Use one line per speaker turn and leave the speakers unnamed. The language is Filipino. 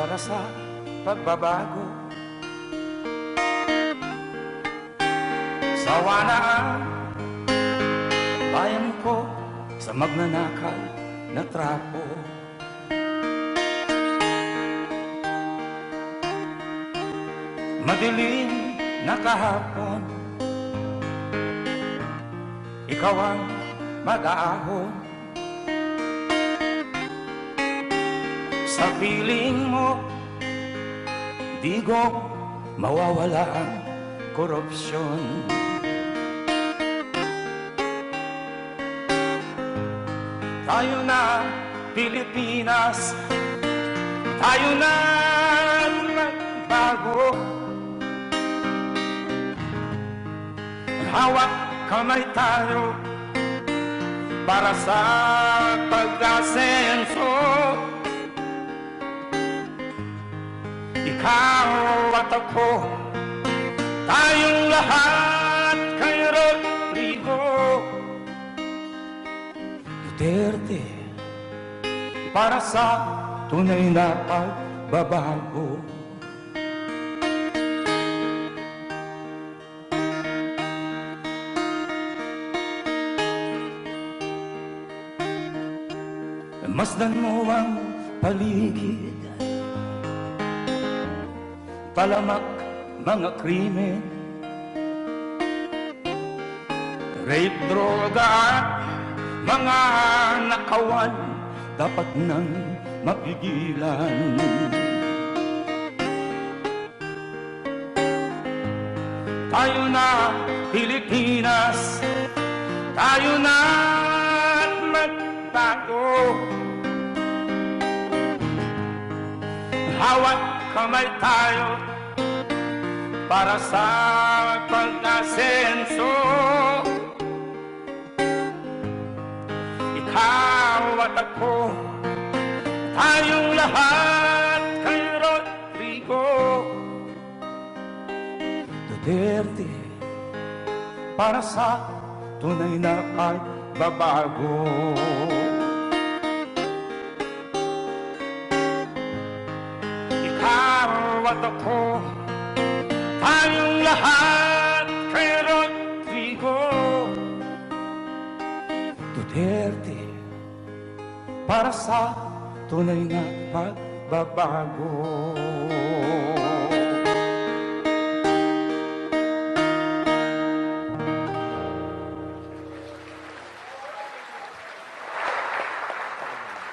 para sa pagbabago. Sawa na ang bayan ko sa magnanakaw na trapo. Madilim na kahapon, ikaw ang mag-aahon. Sa piling mo, di ko mawawala ang korupsyon. Tayo na Pilipinas, tayo na magbago. Hawak kamay tayo para sa pag-asenso. Ikaw at ako, tayong lahat kay Rodrigo Duterte, para sa tunay na pagbabago. Masdan mo ang paligid, talamak mga krimen, rape, droga at mga nakawan, dapat nang mapigilan. Tayo na Pilipinas, tayo na at magbago. Hawak kamay tayo para sa pag-asenso. Ikaw at ako, tayong lahat kay Rodrigo Duterte, para sa tunay na pagbabago. At ako, tayong lahat kay Rodrigo Duterte, para sa tunay na pagbabago.